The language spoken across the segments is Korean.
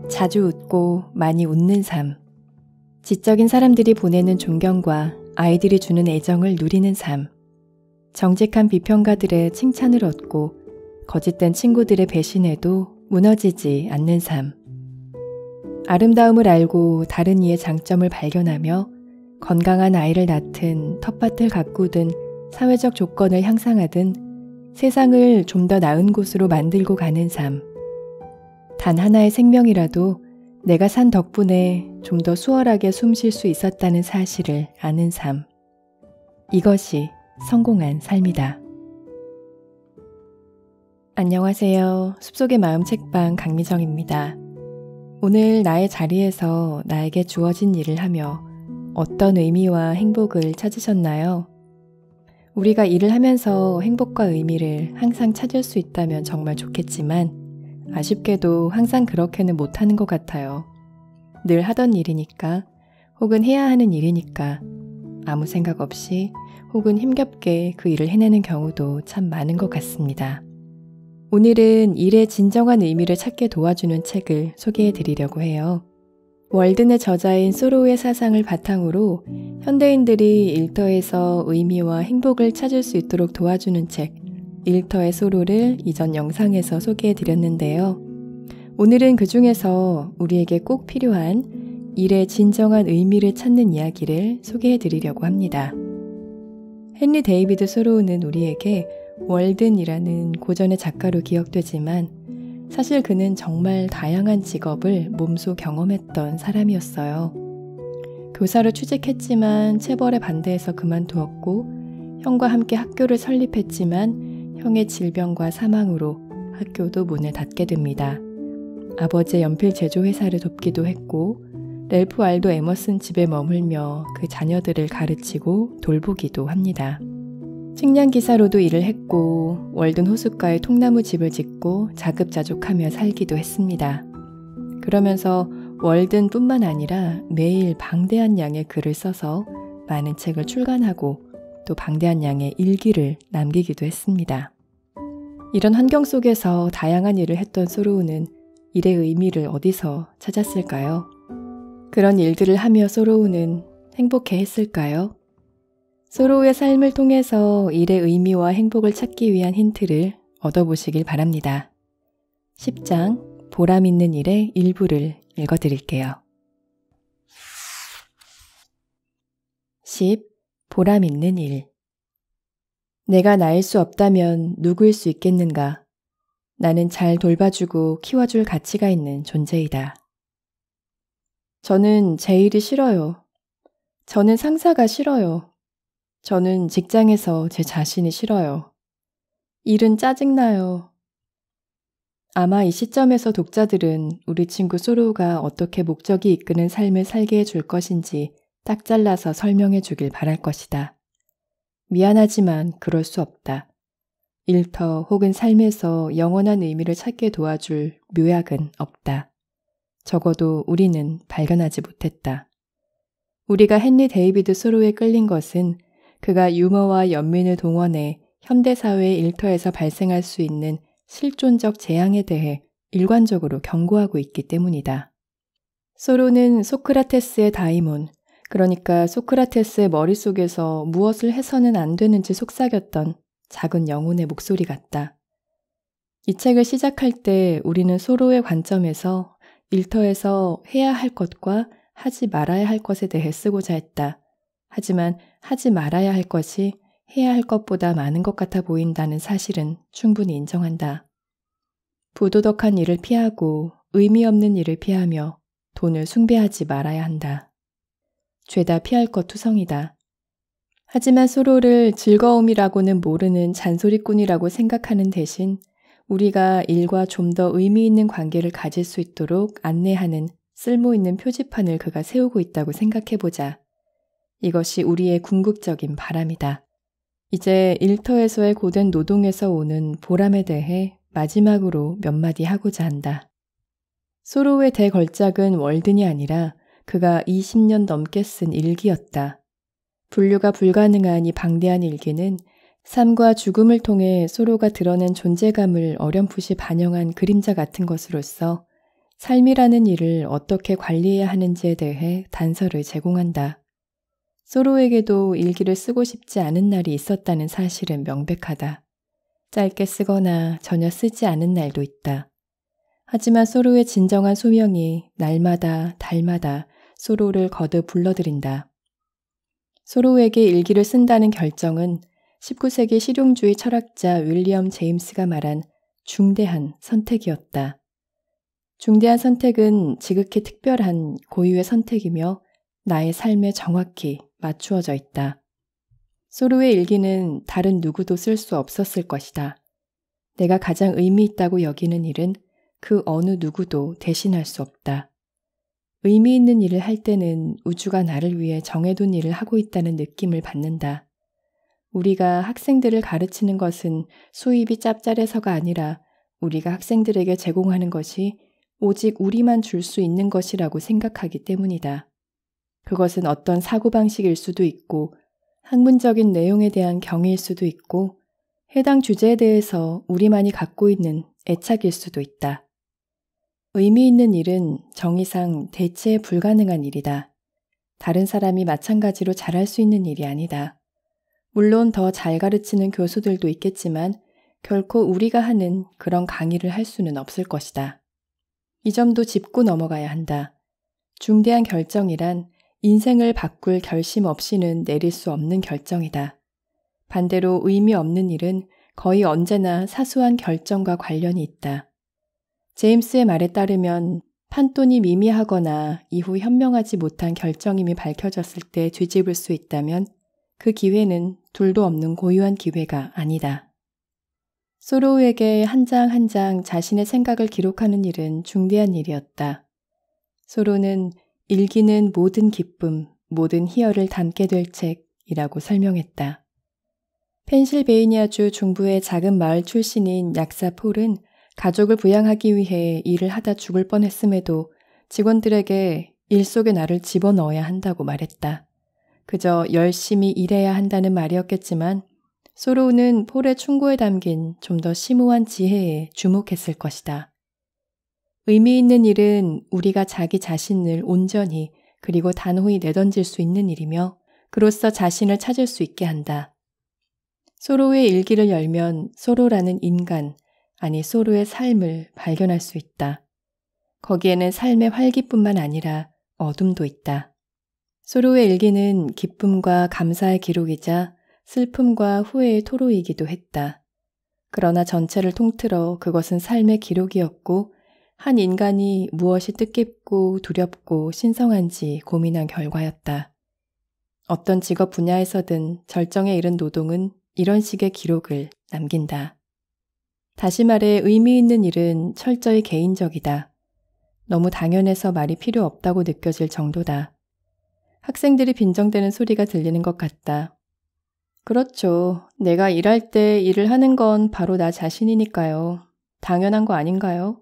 자주 웃고 많이 웃는 삶. 지적인 사람들이 보내는 존경과 아이들이 주는 애정을 누리는 삶. 정직한 비평가들의 칭찬을 얻고 거짓된 친구들의 배신에도 무너지지 않는 삶. 아름다움을 알고 다른 이의 장점을 발견하며 건강한 아이를 낳든 텃밭을 가꾸든 사회적 조건을 향상하든 세상을 좀 더 나은 곳으로 만들고 가는 삶. 단 하나의 생명이라도 내가 산 덕분에 좀 더 수월하게 숨 쉴 수 있었다는 사실을 아는 삶. 이것이 성공한 삶이다. 안녕하세요. 숲속의 마음 책방 강미정입니다. 오늘 나의 자리에서 나에게 주어진 일을 하며 어떤 의미와 행복을 찾으셨나요? 우리가 일을 하면서 행복과 의미를 항상 찾을 수 있다면 정말 좋겠지만 아쉽게도 항상 그렇게는 못하는 것 같아요. 늘 하던 일이니까 혹은 해야 하는 일이니까 아무 생각 없이 혹은 힘겹게 그 일을 해내는 경우도 참 많은 것 같습니다. 오늘은 일의 진정한 의미를 찾게 도와주는 책을 소개해 드리려고 해요. 월든의 저자인 소로우의 사상을 바탕으로 현대인들이 일터에서 의미와 행복을 찾을 수 있도록 도와주는 책 일터의 소로를 이전 영상에서 소개해 드렸는데요. 오늘은 그 중에서 우리에게 꼭 필요한 일의 진정한 의미를 찾는 이야기를 소개해 드리려고 합니다. 헨리 데이비드 소로우는 우리에게 월든이라는 고전의 작가로 기억되지만 사실 그는 정말 다양한 직업을 몸소 경험했던 사람이었어요. 교사로 취직했지만 체벌에 반대해서 그만두었고 형과 함께 학교를 설립했지만 형의 질병과 사망으로 학교도 문을 닫게 됩니다. 아버지의 연필 제조 회사를 돕기도 했고 랠프 왈도 에머슨 집에 머물며 그 자녀들을 가르치고 돌보기도 합니다. 식량기사로도 일을 했고 월든 호숫가에 통나무 집을 짓고 자급자족하며 살기도 했습니다. 그러면서 월든뿐만 아니라 매일 방대한 양의 글을 써서 많은 책을 출간하고 또 방대한 양의 일기를 남기기도 했습니다. 이런 환경 속에서 다양한 일을 했던 소로우는 일의 의미를 어디서 찾았을까요? 그런 일들을 하며 소로우는 행복해 했을까요? 소로우의 삶을 통해서 일의 의미와 행복을 찾기 위한 힌트를 얻어보시길 바랍니다. 10장 보람 있는 일의 일부를 읽어드릴게요. 10. 보람 있는 일. 내가 나일 수 없다면 누구일 수 있겠는가? 나는 잘 돌봐주고 키워줄 가치가 있는 존재이다. 저는 제 일이 싫어요. 저는 상사가 싫어요. 저는 직장에서 제 자신이 싫어요. 일은 짜증나요. 아마 이 시점에서 독자들은 우리 친구 소로우가 어떻게 목적이 이끄는 삶을 살게 해줄 것인지 딱 잘라서 설명해 주길 바랄 것이다. 미안하지만 그럴 수 없다. 일터 혹은 삶에서 영원한 의미를 찾게 도와줄 묘약은 없다. 적어도 우리는 발견하지 못했다. 우리가 헨리 데이비드 소로우에 끌린 것은 그가 유머와 연민을 동원해 현대사회의 일터에서 발생할 수 있는 실존적 재앙에 대해 일관적으로 경고하고 있기 때문이다. 소로는 소크라테스의 다이몬, 그러니까 소크라테스의 머릿속에서 무엇을 해서는 안 되는지 속삭였던 작은 영혼의 목소리 같다. 이 책을 시작할 때 우리는 소로의 관점에서 일터에서 해야 할 것과 하지 말아야 할 것에 대해 쓰고자 했다. 하지만 하지 말아야 할 것이 해야 할 것보다 많은 것 같아 보인다는 사실은 충분히 인정한다. 부도덕한 일을 피하고 의미 없는 일을 피하며 돈을 숭배하지 말아야 한다. 죄다 피할 것 투성이다. 하지만 소로를 즐거움이라고는 모르는 잔소리꾼이라고 생각하는 대신 우리가 일과 좀 더 의미 있는 관계를 가질 수 있도록 안내하는 쓸모있는 표지판을 그가 세우고 있다고 생각해보자. 이것이 우리의 궁극적인 바람이다. 이제 일터에서의 고된 노동에서 오는 보람에 대해 마지막으로 몇 마디 하고자 한다. 소로우의 대걸작은 월든이 아니라 그가 20년 넘게 쓴 일기였다. 분류가 불가능한 이 방대한 일기는 삶과 죽음을 통해 서로가 드러낸 존재감을 어렴풋이 반영한 그림자 같은 것으로서 삶이라는 일을 어떻게 관리해야 하는지에 대해 단서를 제공한다. 서로에게도 일기를 쓰고 싶지 않은 날이 있었다는 사실은 명백하다. 짧게 쓰거나 전혀 쓰지 않은 날도 있다. 하지만 서로의 진정한 소명이 날마다 달마다 서로를 거듭 불러들인다. 서로에게 일기를 쓴다는 결정은 19세기 실용주의 철학자 윌리엄 제임스가 말한 중대한 선택이었다. 중대한 선택은 지극히 특별한 고유의 선택이며 나의 삶에 정확히 맞추어져 있다. 서로의 일기는 다른 누구도 쓸 수 없었을 것이다. 내가 가장 의미 있다고 여기는 일은 그 어느 누구도 대신할 수 없다. 의미 있는 일을 할 때는 우주가 나를 위해 정해둔 일을 하고 있다는 느낌을 받는다. 우리가 학생들을 가르치는 것은 수입이 짭짤해서가 아니라 우리가 학생들에게 제공하는 것이 오직 우리만 줄 수 있는 것이라고 생각하기 때문이다. 그것은 어떤 사고방식일 수도 있고 학문적인 내용에 대한 경의일 수도 있고 해당 주제에 대해서 우리만이 갖고 있는 애착일 수도 있다. 의미 있는 일은 정의상 대체 불가능한 일이다. 다른 사람이 마찬가지로 잘할 수 있는 일이 아니다. 물론 더 잘 가르치는 교수들도 있겠지만 결코 우리가 하는 그런 강의를 할 수는 없을 것이다. 이 점도 짚고 넘어가야 한다. 중대한 결정이란 인생을 바꿀 결심 없이는 내릴 수 없는 결정이다. 반대로 의미 없는 일은 거의 언제나 사소한 결정과 관련이 있다. 제임스의 말에 따르면 판돈이 미미하거나 이후 현명하지 못한 결정임이 밝혀졌을 때 뒤집을 수 있다면 그 기회는 둘도 없는 고유한 기회가 아니다. 소로우에게 한 장 한 장 자신의 생각을 기록하는 일은 중대한 일이었다. 소로는 일기는 모든 기쁨, 모든 희열을 담게 될 책이라고 설명했다. 펜실베이니아주 중부의 작은 마을 출신인 약사 폴은 가족을 부양하기 위해 일을 하다 죽을 뻔했음에도 직원들에게 일 속에 나를 집어넣어야 한다고 말했다. 그저 열심히 일해야 한다는 말이었겠지만 소로우는 폴의 충고에 담긴 좀 더 심오한 지혜에 주목했을 것이다. 의미 있는 일은 우리가 자기 자신을 온전히 그리고 단호히 내던질 수 있는 일이며 그로써 자신을 찾을 수 있게 한다. 소로의 일기를 열면 소로라는 인간, 아니 소로의 삶을 발견할 수 있다. 거기에는 삶의 활기뿐만 아니라 어둠도 있다. 소로의 일기는 기쁨과 감사의 기록이자 슬픔과 후회의 토로이기도 했다. 그러나 전체를 통틀어 그것은 삶의 기록이었고 한 인간이 무엇이 뜻깊고 두렵고 신성한지 고민한 결과였다. 어떤 직업 분야에서든 절정에 이른 노동은 이런 식의 기록을 남긴다. 다시 말해 의미 있는 일은 철저히 개인적이다. 너무 당연해서 말이 필요 없다고 느껴질 정도다. 학생들이 빈정대는 소리가 들리는 것 같다. 그렇죠. 내가 일할 때 일을 하는 건 바로 나 자신이니까요. 당연한 거 아닌가요?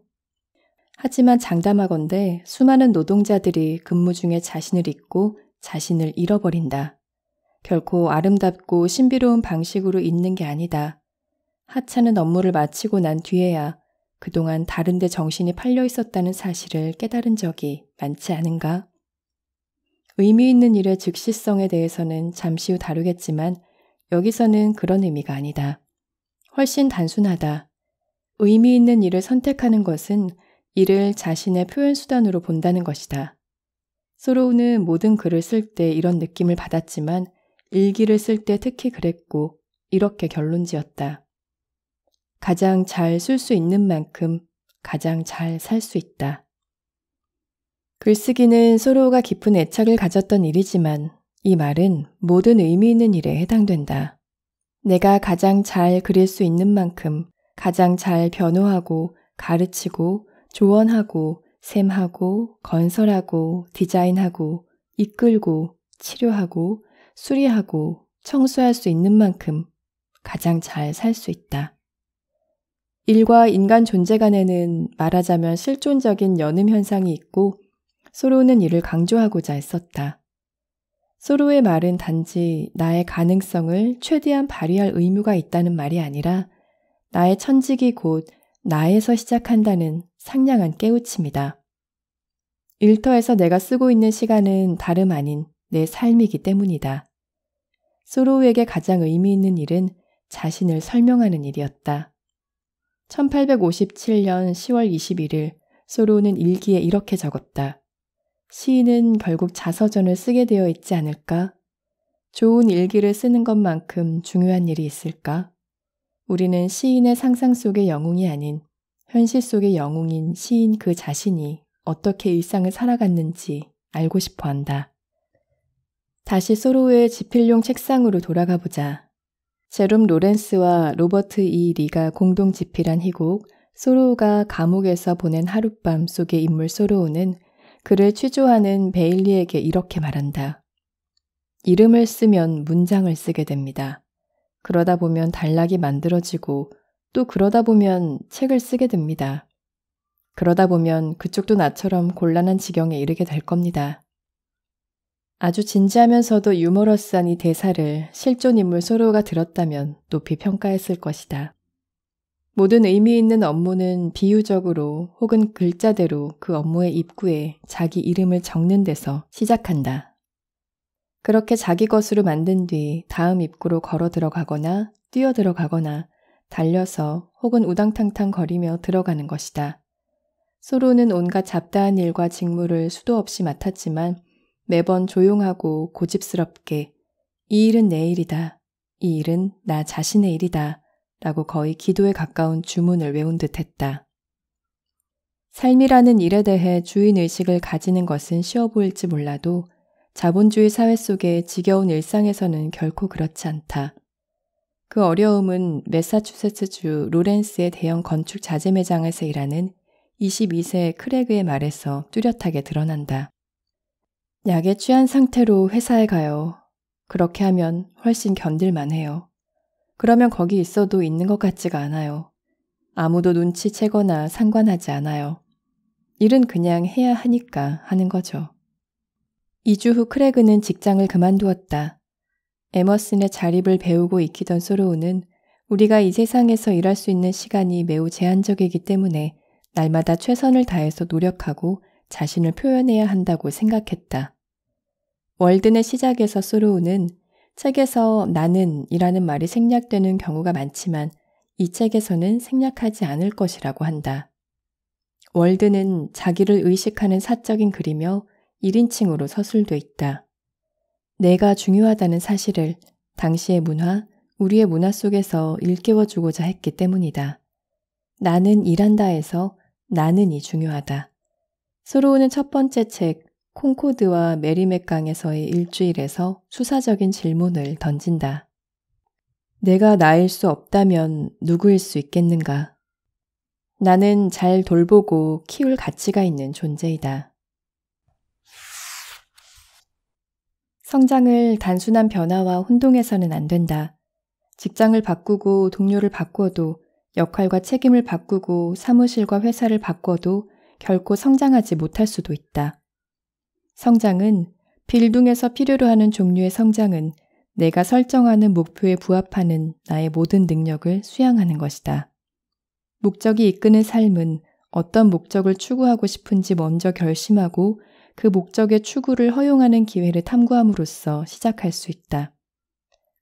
하지만 장담하건대 수많은 노동자들이 근무 중에 자신을 잊고 자신을 잃어버린다. 결코 아름답고 신비로운 방식으로 잊는 게 아니다. 하찮은 업무를 마치고 난 뒤에야 그동안 다른 데 정신이 팔려 있었다는 사실을 깨달은 적이 많지 않은가? 의미 있는 일의 즉시성에 대해서는 잠시 후 다루겠지만 여기서는 그런 의미가 아니다. 훨씬 단순하다. 의미 있는 일을 선택하는 것은 이를 자신의 표현 수단으로 본다는 것이다. 소로우는 모든 글을 쓸 때 이런 느낌을 받았지만 일기를 쓸 때 특히 그랬고 이렇게 결론지었다. 가장 잘 쓸 수 있는 만큼 가장 잘 살 수 있다. 글쓰기는 소로우가 깊은 애착을 가졌던 일이지만 이 말은 모든 의미 있는 일에 해당된다. 내가 가장 잘 그릴 수 있는 만큼 가장 잘 변호하고 가르치고 조언하고 셈하고 건설하고 디자인하고 이끌고 치료하고 수리하고 청소할 수 있는 만큼 가장 잘 살 수 있다. 일과 인간 존재 간에는 말하자면 실존적인 연음 현상이 있고 소로우는 이를 강조하고자 했었다. 소로의 말은 단지 나의 가능성을 최대한 발휘할 의무가 있다는 말이 아니라 나의 천직이 곧 나에서 시작한다는 상냥한 깨우침이다. 일터에서 내가 쓰고 있는 시간은 다름 아닌 내 삶이기 때문이다. 소로우에게 가장 의미 있는 일은 자신을 설명하는 일이었다. 1857년 10월 21일 소로우는 일기에 이렇게 적었다. 시인은 결국 자서전을 쓰게 되어 있지 않을까? 좋은 일기를 쓰는 것만큼 중요한 일이 있을까? 우리는 시인의 상상 속의 영웅이 아닌 현실 속의 영웅인 시인 그 자신이 어떻게 일상을 살아갔는지 알고 싶어 한다. 다시 소로우의 지필용 책상으로 돌아가 보자. 제롬 로렌스와 로버트 E. 리가 공동 집필한 희곡 소로우가 감옥에서 보낸 하룻밤 속의 인물 소로우는 그를 취조하는 베일리에게 이렇게 말한다. 이름을 쓰면 문장을 쓰게 됩니다. 그러다 보면 단락이 만들어지고 또 그러다 보면 책을 쓰게 됩니다. 그러다 보면 그쪽도 나처럼 곤란한 지경에 이르게 될 겁니다. 아주 진지하면서도 유머러스한 이 대사를 실존 인물 소로우가 들었다면 높이 평가했을 것이다. 모든 의미 있는 업무는 비유적으로 혹은 글자대로 그 업무의 입구에 자기 이름을 적는 데서 시작한다. 그렇게 자기 것으로 만든 뒤 다음 입구로 걸어 들어가거나 뛰어 들어가거나 달려서 혹은 우당탕탕 거리며 들어가는 것이다. 소로는 온갖 잡다한 일과 직무를 수도 없이 맡았지만 매번 조용하고 고집스럽게 이 일은 내 일이다. 이 일은 나 자신의 일이다. 라고 거의 기도에 가까운 주문을 외운 듯 했다. 삶이라는 일에 대해 주인의식을 가지는 것은 쉬워 보일지 몰라도 자본주의 사회 속의 지겨운 일상에서는 결코 그렇지 않다. 그 어려움은 매사추세츠주 로렌스의 대형 건축 자재 매장에서 일하는 22세 크레그의 말에서 뚜렷하게 드러난다. 약에 취한 상태로 회사에 가요. 그렇게 하면 훨씬 견딜만 해요. 그러면 거기 있어도 있는 것 같지가 않아요. 아무도 눈치채거나 상관하지 않아요. 일은 그냥 해야 하니까 하는 거죠. 2주 후 크레그는 직장을 그만두었다. 에머슨의 자립을 배우고 익히던 소로우는 우리가 이 세상에서 일할 수 있는 시간이 매우 제한적이기 때문에 날마다 최선을 다해서 노력하고 자신을 표현해야 한다고 생각했다. 월든의 시작에서 소로우는 책에서 나는 이라는 말이 생략되는 경우가 많지만 이 책에서는 생략하지 않을 것이라고 한다. 월드는 자기를 의식하는 사적인 글이며 1인칭으로 서술돼 있다. 내가 중요하다는 사실을 당시의 문화, 우리의 문화 속에서 일깨워주고자 했기 때문이다. 나는 일한다에서 나는이 중요하다. 소로우는 첫 번째 책 콩코드와 메리맥강에서의 일주일에서 수사적인 질문을 던진다. 내가 나일 수 없다면 누구일 수 있겠는가? 나는 잘 돌보고 키울 가치가 있는 존재이다. 성장을 단순한 변화와 혼동해서는 안 된다. 직장을 바꾸고 동료를 바꿔도 역할과 책임을 바꾸고 사무실과 회사를 바꿔도 결코 성장하지 못할 수도 있다. 성장은 빌둥에서 필요로 하는 종류의 성장은 내가 설정하는 목표에 부합하는 나의 모든 능력을 수양하는 것이다. 목적이 이끄는 삶은 어떤 목적을 추구하고 싶은지 먼저 결심하고 그 목적의 추구를 허용하는 기회를 탐구함으로써 시작할 수 있다.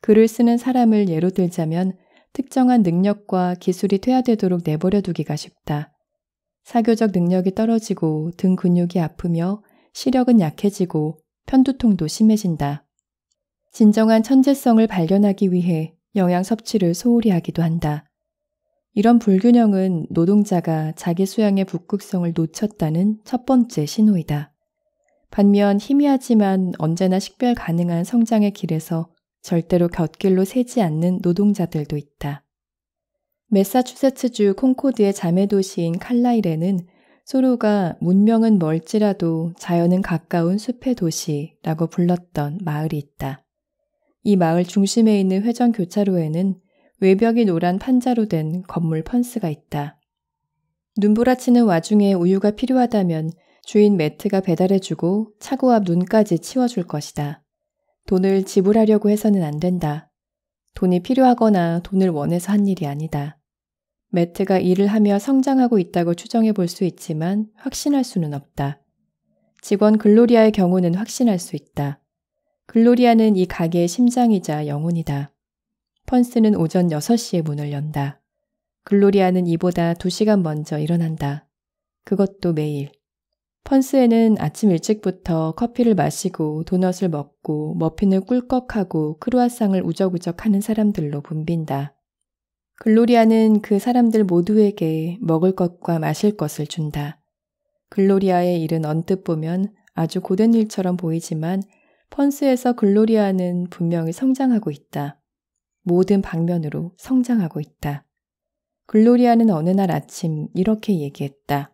글을 쓰는 사람을 예로 들자면 특정한 능력과 기술이 퇴화되도록 내버려 두기가 쉽다. 사교적 능력이 떨어지고 등 근육이 아프며 시력은 약해지고 편두통도 심해진다. 진정한 천재성을 발견하기 위해 영양 섭취를 소홀히 하기도 한다. 이런 불균형은 노동자가 자기 수양의 북극성을 놓쳤다는 첫 번째 신호이다. 반면 희미하지만 언제나 식별 가능한 성장의 길에서 절대로 곁길로 새지 않는 노동자들도 있다. 매사추세츠주 콩코드의 자매도시인 칼라일에는 소로가 문명은 멀지라도 자연은 가까운 숲의 도시라고 불렀던 마을이 있다. 이 마을 중심에 있는 회전 교차로에는 외벽이 노란 판자로 된 건물 펀스가 있다. 눈부라치는 와중에 우유가 필요하다면 주인 매트가 배달해주고 차고 앞 눈까지 치워줄 것이다. 돈을 지불하려고 해서는 안 된다. 돈이 필요하거나 돈을 원해서 한 일이 아니다. 매트가 일을 하며 성장하고 있다고 추정해 볼 수 있지만 확신할 수는 없다. 직원 글로리아의 경우는 확신할 수 있다. 글로리아는 이 가게의 심장이자 영혼이다. 펀스는 오전 6시에 문을 연다. 글로리아는 이보다 2시간 먼저 일어난다. 그것도 매일. 펀스에는 아침 일찍부터 커피를 마시고 도넛을 먹고 머핀을 꿀꺽하고 크루아상을 우적우적 하는 사람들로 붐빈다. 글로리아는 그 사람들 모두에게 먹을 것과 마실 것을 준다. 글로리아의 일은 언뜻 보면 아주 고된 일처럼 보이지만 펀스에서 글로리아는 분명히 성장하고 있다. 모든 방면으로 성장하고 있다. 글로리아는 어느 날 아침 이렇게 얘기했다.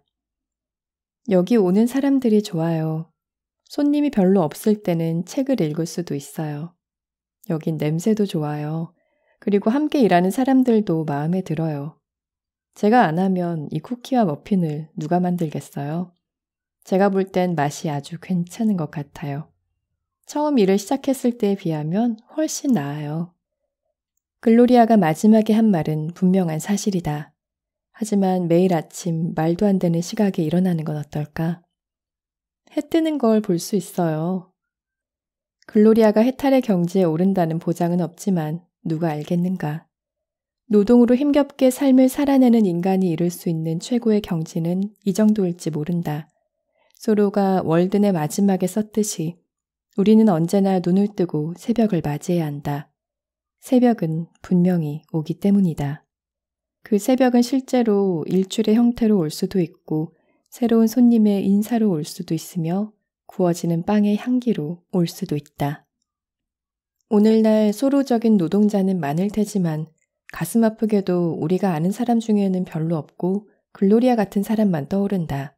여기 오는 사람들이 좋아요. 손님이 별로 없을 때는 책을 읽을 수도 있어요. 여긴 냄새도 좋아요. 그리고 함께 일하는 사람들도 마음에 들어요. 제가 안 하면 이 쿠키와 머핀을 누가 만들겠어요? 제가 볼 땐 맛이 아주 괜찮은 것 같아요. 처음 일을 시작했을 때에 비하면 훨씬 나아요. 글로리아가 마지막에 한 말은 분명한 사실이다. 하지만 매일 아침 말도 안 되는 시각에 일어나는 건 어떨까? 해 뜨는 걸 볼 수 있어요. 글로리아가 해탈의 경지에 오른다는 보장은 없지만 누가 알겠는가? 노동으로 힘겹게 삶을 살아내는 인간이 이룰 수 있는 최고의 경지는 이 정도일지 모른다. 소로가 월든의 마지막에 썼듯이 우리는 언제나 눈을 뜨고 새벽을 맞이해야 한다. 새벽은 분명히 오기 때문이다. 그 새벽은 실제로 일출의 형태로 올 수도 있고 새로운 손님의 인사로 올 수도 있으며 구워지는 빵의 향기로 올 수도 있다. 오늘날 소로적인 노동자는 많을 테지만 가슴 아프게도 우리가 아는 사람 중에는 별로 없고 글로리아 같은 사람만 떠오른다.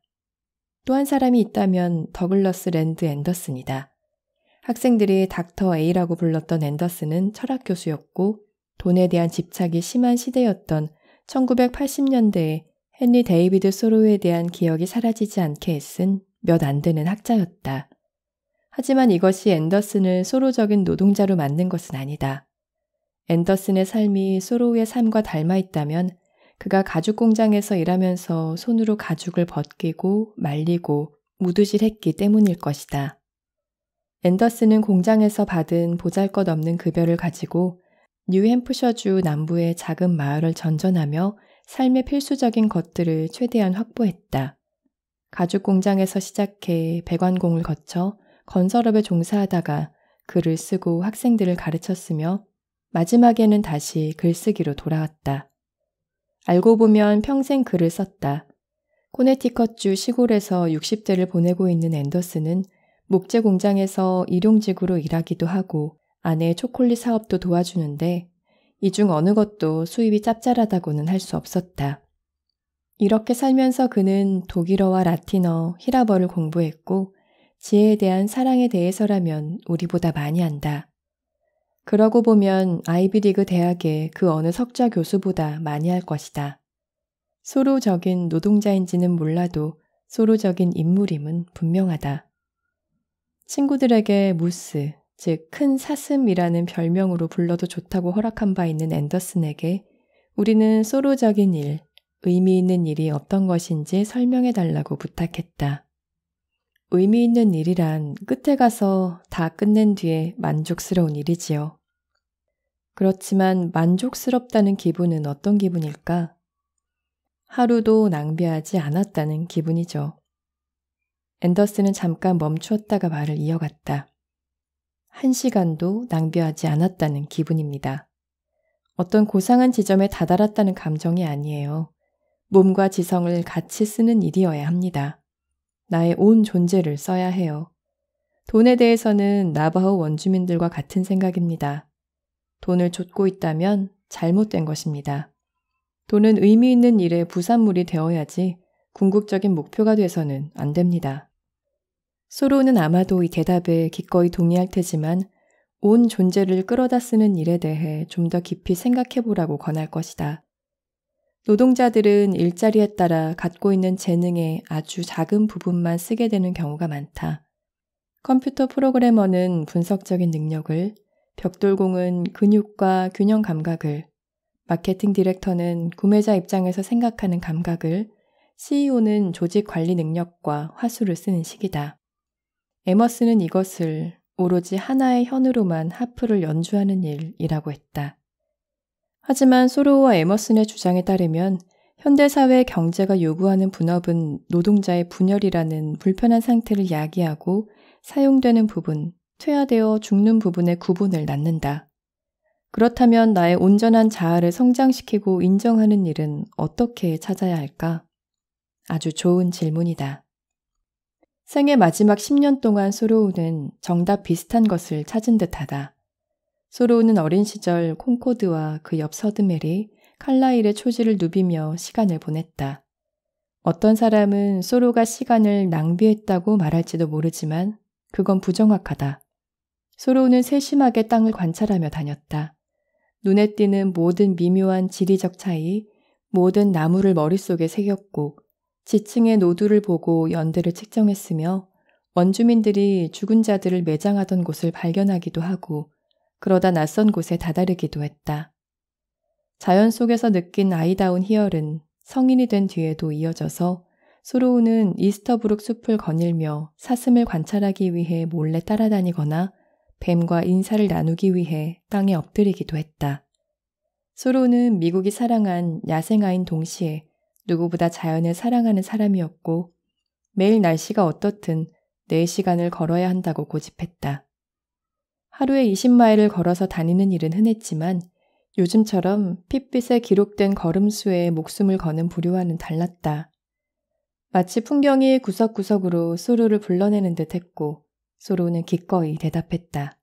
또 한 사람이 있다면 더글러스 랜드 앤더슨이다. 학생들이 닥터 A라고 불렀던 앤더슨은 철학 교수였고 돈에 대한 집착이 심한 시대였던 1980년대에 헨리 데이비드 소로에 대한 기억이 사라지지 않게 애쓴 몇 안 되는 학자였다. 하지만 이것이 앤더슨을 소로적인 노동자로 만든 것은 아니다. 앤더슨의 삶이 소로우의 삶과 닮아 있다면 그가 가죽 공장에서 일하면서 손으로 가죽을 벗기고 말리고 무드질했기 때문일 것이다. 앤더슨은 공장에서 받은 보잘것없는 급여를 가지고 뉴햄프셔주 남부의 작은 마을을 전전하며 삶의 필수적인 것들을 최대한 확보했다. 가죽 공장에서 시작해 배관공을 거쳐 건설업에 종사하다가 글을 쓰고 학생들을 가르쳤으며 마지막에는 다시 글쓰기로 돌아왔다. 알고 보면 평생 글을 썼다. 코네티컷주 시골에서 60대를 보내고 있는 앤더슨은 목재 공장에서 일용직으로 일하기도 하고 아내의 초콜릿 사업도 도와주는데 이 중 어느 것도 수입이 짭짤하다고는 할 수 없었다. 이렇게 살면서 그는 독일어와 라틴어, 히라버를 공부했고 지혜에 대한 사랑에 대해서라면 우리보다 많이 안다. 그러고 보면 아이비리그 대학의 그 어느 석좌 교수보다 많이 할 것이다. 소로적인 노동자인지는 몰라도 소로적인 인물임은 분명하다. 친구들에게 무스, 즉 큰 사슴이라는 별명으로 불러도 좋다고 허락한 바 있는 앤더슨에게 우리는 소로적인 일, 의미 있는 일이 어떤 것인지 설명해달라고 부탁했다. 의미 있는 일이란 끝에 가서 다 끝낸 뒤에 만족스러운 일이지요. 그렇지만 만족스럽다는 기분은 어떤 기분일까? 하루도 낭비하지 않았다는 기분이죠. 앤더슨은 잠깐 멈추었다가 말을 이어갔다. 1시간도 낭비하지 않았다는 기분입니다. 어떤 고상한 지점에 다다랐다는 감정이 아니에요. 몸과 지성을 같이 쓰는 일이어야 합니다. 나의 온 존재를 써야 해요. 돈에 대해서는 나바호 원주민들과 같은 생각입니다. 돈을 좇고 있다면 잘못된 것입니다. 돈은 의미 있는 일의 부산물이 되어야지 궁극적인 목표가 돼서는 안 됩니다. 소로는 아마도 이 대답에 기꺼이 동의할 테지만 온 존재를 끌어다 쓰는 일에 대해 좀 더 깊이 생각해보라고 권할 것이다. 노동자들은 일자리에 따라 갖고 있는 재능의 아주 작은 부분만 쓰게 되는 경우가 많다. 컴퓨터 프로그래머는 분석적인 능력을, 벽돌공은 근육과 균형 감각을, 마케팅 디렉터는 구매자 입장에서 생각하는 감각을, CEO는 조직 관리 능력과 화수를 쓰는 시기다. 에머스는 이것을 오로지 하나의 현으로만 하프를 연주하는 일이라고 했다. 하지만 소로우와 에머슨의 주장에 따르면 현대사회 경제가 요구하는 분업은 노동자의 분열이라는 불편한 상태를 야기하고 사용되는 부분, 퇴화되어 죽는 부분의 구분을 낳는다. 그렇다면 나의 온전한 자아를 성장시키고 인정하는 일은 어떻게 찾아야 할까? 아주 좋은 질문이다. 생의 마지막 10년 동안 소로우는 정답 비슷한 것을 찾은 듯하다. 소로우는 어린 시절 콩코드와 그 옆 서드메리, 칼라일의 초지를 누비며 시간을 보냈다. 어떤 사람은 소로가 시간을 낭비했다고 말할지도 모르지만 그건 부정확하다. 소로우는 세심하게 땅을 관찰하며 다녔다. 눈에 띄는 모든 미묘한 지리적 차이, 모든 나무를 머릿속에 새겼고 지층의 노두를 보고 연대를 측정했으며 원주민들이 죽은 자들을 매장하던 곳을 발견하기도 하고 그러다 낯선 곳에 다다르기도 했다. 자연 속에서 느낀 아이다운 희열은 성인이 된 뒤에도 이어져서 소로우는 이스터브룩 숲을 거닐며 사슴을 관찰하기 위해 몰래 따라다니거나 뱀과 인사를 나누기 위해 땅에 엎드리기도 했다. 소로우는 미국이 사랑한 야생아인 동시에 누구보다 자연을 사랑하는 사람이었고 매일 날씨가 어떻든 4시간을 걸어야 한다고 고집했다. 하루에 20마일을 걸어서 다니는 일은 흔했지만 요즘처럼 핏빛에 기록된 걸음수에 목숨을 거는 부류와는 달랐다. 마치 풍경이 구석구석으로 소로를 불러내는 듯 했고 소로는 기꺼이 대답했다.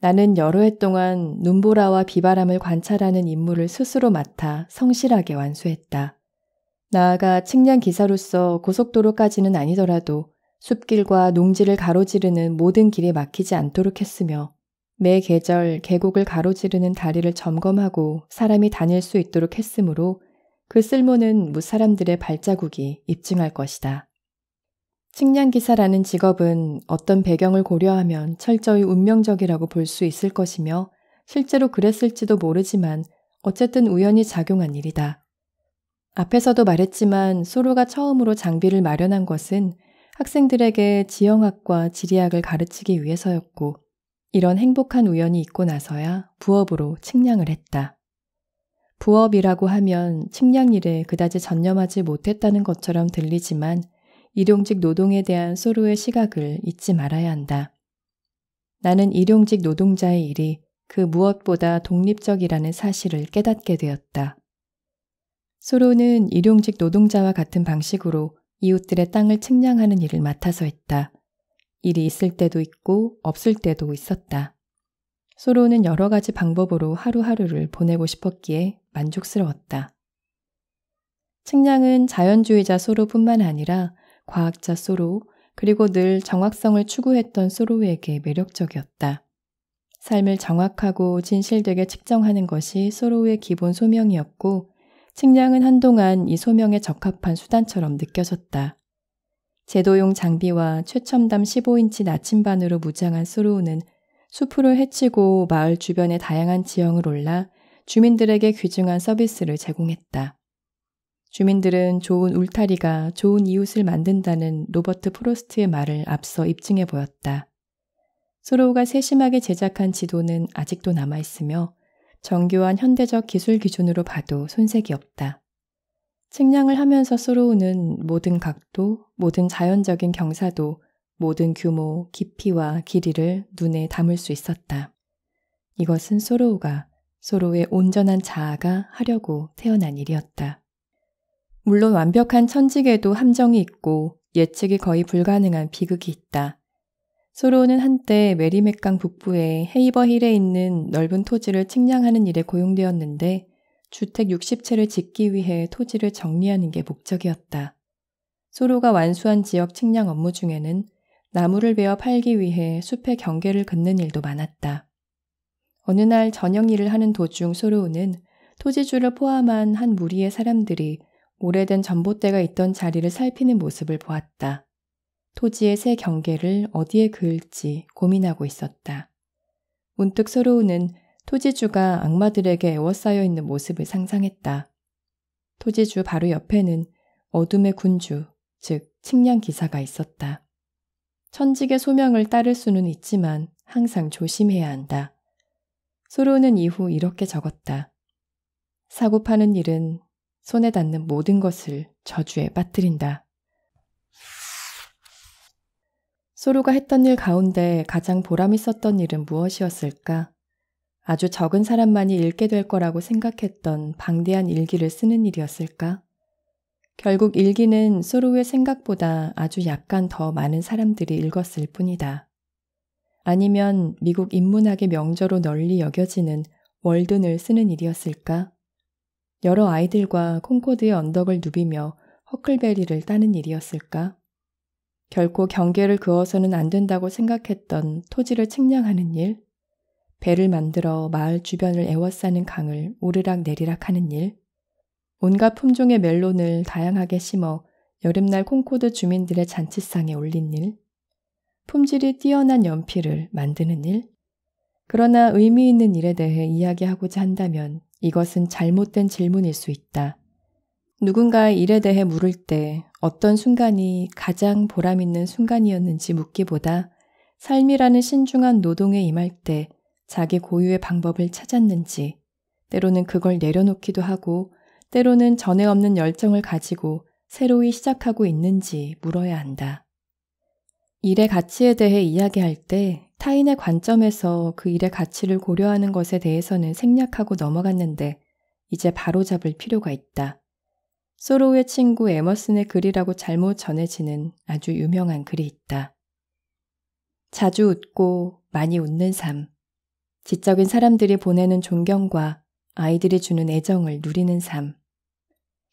나는 여러 해 동안 눈보라와 비바람을 관찰하는 임무를 스스로 맡아 성실하게 완수했다. 나아가 측량 기사로서 고속도로까지는 아니더라도 숲길과 농지를 가로지르는 모든 길이 막히지 않도록 했으며 매 계절 계곡을 가로지르는 다리를 점검하고 사람이 다닐 수 있도록 했으므로 그 쓸모는 무사람들의 발자국이 입증할 것이다. 측량기사라는 직업은 어떤 배경을 고려하면 철저히 운명적이라고 볼 수 있을 것이며 실제로 그랬을지도 모르지만 어쨌든 우연히 작용한 일이다. 앞에서도 말했지만 소로가 처음으로 장비를 마련한 것은 학생들에게 지형학과 지리학을 가르치기 위해서였고 이런 행복한 우연이 있고 나서야 부업으로 측량을 했다. 부업이라고 하면 측량 일에 그다지 전념하지 못했다는 것처럼 들리지만 일용직 노동에 대한 소로의 시각을 잊지 말아야 한다. 나는 일용직 노동자의 일이 그 무엇보다 독립적이라는 사실을 깨닫게 되었다. 소로는 일용직 노동자와 같은 방식으로 이웃들의 땅을 측량하는 일을 맡아서 했다. 일이 있을 때도 있고 없을 때도 있었다. 소로는 여러 가지 방법으로 하루하루를 보내고 싶었기에 만족스러웠다. 측량은 자연주의자 소로뿐만 아니라 과학자 소로, 그리고 늘 정확성을 추구했던 소로에게 매력적이었다. 삶을 정확하고 진실되게 측정하는 것이 소로의 기본 소명이었고 측량은 한동안 이 소명에 적합한 수단처럼 느껴졌다. 제도용 장비와 최첨단 15인치 나침반으로 무장한 소로우는 숲으로 헤치고 마을 주변의 다양한 지형을 올라 주민들에게 귀중한 서비스를 제공했다. 주민들은 좋은 울타리가 좋은 이웃을 만든다는 로버트 프로스트의 말을 앞서 입증해 보였다. 소로우가 세심하게 제작한 지도는 아직도 남아있으며 정교한 현대적 기술 기준으로 봐도 손색이 없다. 측량을 하면서 소로우는 모든 각도, 모든 자연적인 경사도, 모든 규모, 깊이와 길이를 눈에 담을 수 있었다. 이것은 소로우가, 소로우의 온전한 자아가 하려고 태어난 일이었다. 물론 완벽한 천직에도 함정이 있고 예측이 거의 불가능한 비극이 있다. 소로우는 한때 메리맥강 북부의 헤이버힐에 있는 넓은 토지를 측량하는 일에 고용되었는데 주택 60채를 짓기 위해 토지를 정리하는 게 목적이었다. 소로가 완수한 지역 측량 업무 중에는 나무를 베어 팔기 위해 숲의 경계를 긋는 일도 많았다. 어느 날 저녁 일을 하는 도중 소로우는 토지주를 포함한 한 무리의 사람들이 오래된 전봇대가 있던 자리를 살피는 모습을 보았다. 토지의 새 경계를 어디에 그을지 고민하고 있었다. 문득 소로우는 토지주가 악마들에게 에워싸여 있는 모습을 상상했다. 토지주 바로 옆에는 어둠의 군주, 즉 측량 기사가 있었다. 천직의 소명을 따를 수는 있지만 항상 조심해야 한다. 소로우는 이후 이렇게 적었다. 사고 파는 일은 손에 닿는 모든 것을 저주에 빠뜨린다. 소로가 했던 일 가운데 가장 보람 있었던 일은 무엇이었을까? 아주 적은 사람만이 읽게 될 거라고 생각했던 방대한 일기를 쓰는 일이었을까? 결국 일기는 소로의 생각보다 아주 약간 더 많은 사람들이 읽었을 뿐이다. 아니면 미국 인문학의 명저로 널리 여겨지는 월든을 쓰는 일이었을까? 여러 아이들과 콩코드의 언덕을 누비며 허클베리를 따는 일이었을까? 결코 경계를 그어서는 안 된다고 생각했던 토지를 측량하는 일, 배를 만들어 마을 주변을 에워싸는 강을 오르락 내리락 하는 일, 온갖 품종의 멜론을 다양하게 심어 여름날 콩코드 주민들의 잔치상에 올린 일, 품질이 뛰어난 연필을 만드는 일. 그러나 의미 있는 일에 대해 이야기하고자 한다면 이것은 잘못된 질문일 수 있다. 누군가의 일에 대해 물을 때 어떤 순간이 가장 보람 있는 순간이었는지 묻기보다 삶이라는 신중한 노동에 임할 때 자기 고유의 방법을 찾았는지, 때로는 그걸 내려놓기도 하고 때로는 전에 없는 열정을 가지고 새로이 시작하고 있는지 물어야 한다. 일의 가치에 대해 이야기할 때 타인의 관점에서 그 일의 가치를 고려하는 것에 대해서는 생략하고 넘어갔는데 이제 바로잡을 필요가 있다. 소로우의 친구 에머슨의 글이라고 잘못 전해지는 아주 유명한 글이 있다. 자주 웃고 많이 웃는 삶. 지적인 사람들이 보내는 존경과 아이들이 주는 애정을 누리는 삶.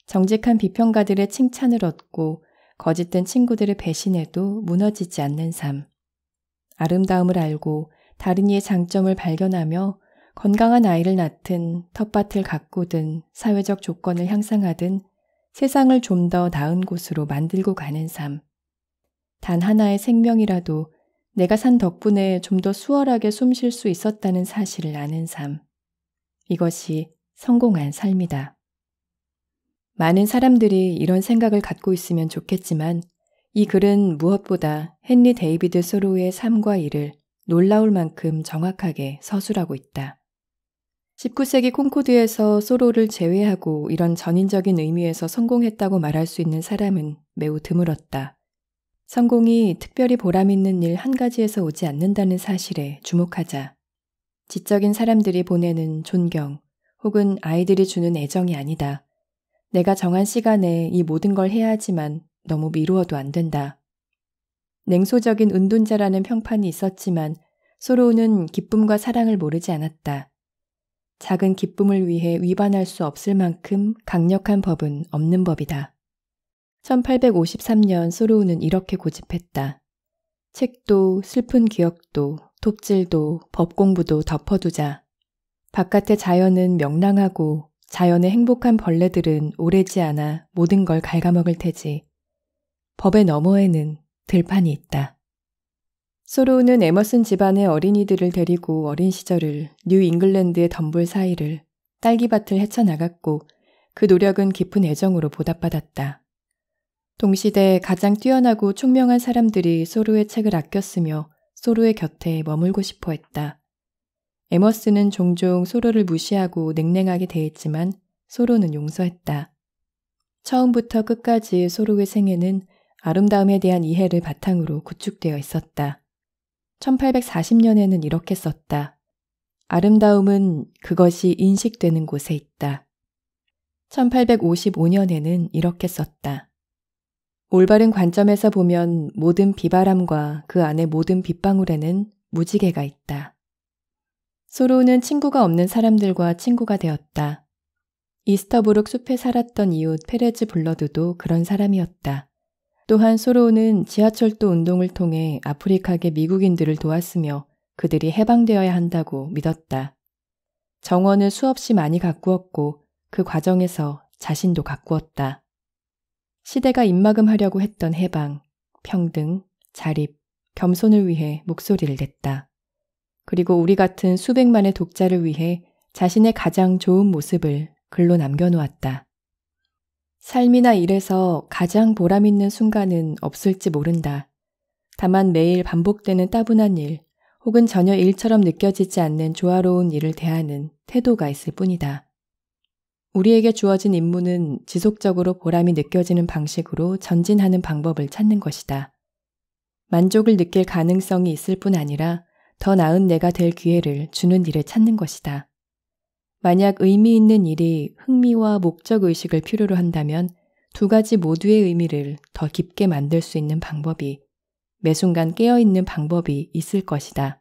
정직한 비평가들의 칭찬을 얻고 거짓된 친구들의 배신에도 무너지지 않는 삶. 아름다움을 알고 다른 이의 장점을 발견하며 건강한 아이를 낳든 텃밭을 가꾸든 사회적 조건을 향상하든 세상을 좀 더 나은 곳으로 만들고 가는 삶. 단 하나의 생명이라도 내가 산 덕분에 좀 더 수월하게 숨 쉴 수 있었다는 사실을 아는 삶. 이것이 성공한 삶이다. 많은 사람들이 이런 생각을 갖고 있으면 좋겠지만 이 글은 무엇보다 헨리 데이비드 소로우의 삶과 일을 놀라울 만큼 정확하게 서술하고 있다. 19세기 콩코드에서 소로우를 제외하고 이런 전인적인 의미에서 성공했다고 말할 수 있는 사람은 매우 드물었다. 성공이 특별히 보람 있는 일 한 가지에서 오지 않는다는 사실에 주목하자. 지적인 사람들이 보내는 존경 혹은 아이들이 주는 애정이 아니다. 내가 정한 시간에 이 모든 걸 해야 하지만 너무 미루어도 안 된다. 냉소적인 은둔자라는 평판이 있었지만 소로우는 기쁨과 사랑을 모르지 않았다. 작은 기쁨을 위해 위반할 수 없을 만큼 강력한 법은 없는 법이다. 1853년 소로우는 이렇게 고집했다. 책도 슬픈 기억도 톱질도 법 공부도 덮어두자. 바깥의 자연은 명랑하고 자연의 행복한 벌레들은 오래지 않아 모든 걸 갉아먹을 테지. 법의 너머에는 들판이 있다. 소로우는 에머슨 집안의 어린이들을 데리고 어린 시절을 뉴 잉글랜드의 덤불 사이를 딸기밭을 헤쳐나갔고 그 노력은 깊은 애정으로 보답받았다. 동시대 가장 뛰어나고 총명한 사람들이 소로의 책을 아꼈으며 소로의 곁에 머물고 싶어 했다. 에머슨은 종종 소로를 무시하고 냉랭하게 대했지만 소로는 용서했다. 처음부터 끝까지 소로의 생애는 아름다움에 대한 이해를 바탕으로 구축되어 있었다. 1840년에는 이렇게 썼다. 아름다움은 그것이 인식되는 곳에 있다. 1855년에는 이렇게 썼다. 올바른 관점에서 보면 모든 비바람과 그 안의 모든 빗방울에는 무지개가 있다. 소로우는 친구가 없는 사람들과 친구가 되었다. 이스터브룩 숲에 살았던 이웃 페레즈 블러드도 그런 사람이었다. 또한 소로우는 지하철도 운동을 통해 아프리카계 미국인들을 도왔으며 그들이 해방되어야 한다고 믿었다. 정원을 수없이 많이 가꾸었고 그 과정에서 자신도 가꾸었다. 시대가 입막음하려고 했던 해방, 평등, 자립, 겸손을 위해 목소리를 냈다. 그리고 우리 같은 수백만의 독자를 위해 자신의 가장 좋은 모습을 글로 남겨놓았다. 삶이나 일에서 가장 보람있는 순간은 없을지 모른다. 다만 매일 반복되는 따분한 일, 혹은 전혀 일처럼 느껴지지 않는 조화로운 일을 대하는 태도가 있을 뿐이다. 우리에게 주어진 임무는 지속적으로 보람이 느껴지는 방식으로 전진하는 방법을 찾는 것이다. 만족을 느낄 가능성이 있을 뿐 아니라 더 나은 내가 될 기회를 주는 일을 찾는 것이다. 만약 의미 있는 일이 흥미와 목적의식을 필요로 한다면 두 가지 모두의 의미를 더 깊게 만들 수 있는 방법이, 매 순간 깨어있는 방법이 있을 것이다.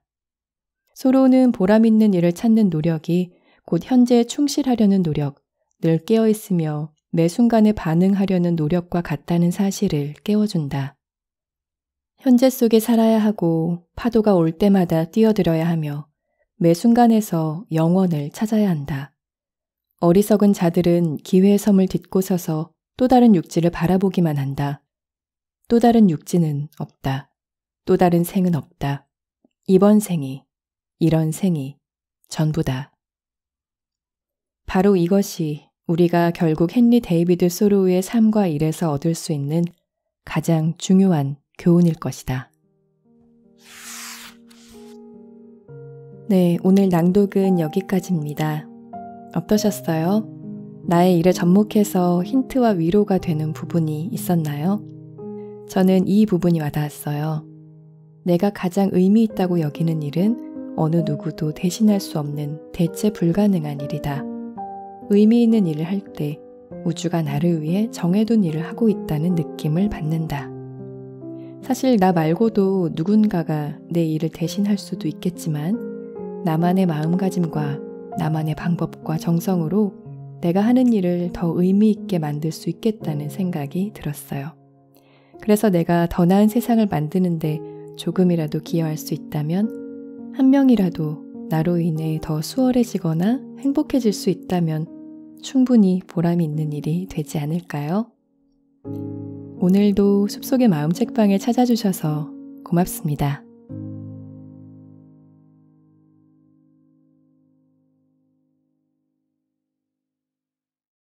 서로는 보람 있는 일을 찾는 노력이 곧 현재에 충실하려는 노력, 늘 깨어있으며 매 순간에 반응하려는 노력과 같다는 사실을 깨워준다. 현재 속에 살아야 하고 파도가 올 때마다 뛰어들어야 하며 매 순간에서 영원을 찾아야 한다. 어리석은 자들은 기회의 섬을 딛고 서서 또 다른 육지를 바라보기만 한다. 또 다른 육지는 없다. 또 다른 생은 없다. 이번 생이, 이런 생이 전부다. 바로 이것이 우리가 결국 헨리 데이비드 소로우의 삶과 일에서 얻을 수 있는 가장 중요한 교훈일 것이다. 네, 오늘 낭독은 여기까지입니다. 어떠셨어요? 나의 일에 접목해서 힌트와 위로가 되는 부분이 있었나요? 저는 이 부분이 와닿았어요. 내가 가장 의미 있다고 여기는 일은 어느 누구도 대신할 수 없는 대체 불가능한 일이다. 의미 있는 일을 할 때 우주가 나를 위해 정해둔 일을 하고 있다는 느낌을 받는다. 사실 나 말고도 누군가가 내 일을 대신할 수도 있겠지만 나만의 마음가짐과 나만의 방법과 정성으로 내가 하는 일을 더 의미 있게 만들 수 있겠다는 생각이 들었어요. 그래서 내가 더 나은 세상을 만드는데 조금이라도 기여할 수 있다면, 한 명이라도 나로 인해 더 수월해지거나 행복해질 수 있다면 충분히 보람이 있는 일이 되지 않을까요? 오늘도 숲속의 마음 책방에 찾아주셔서 고맙습니다.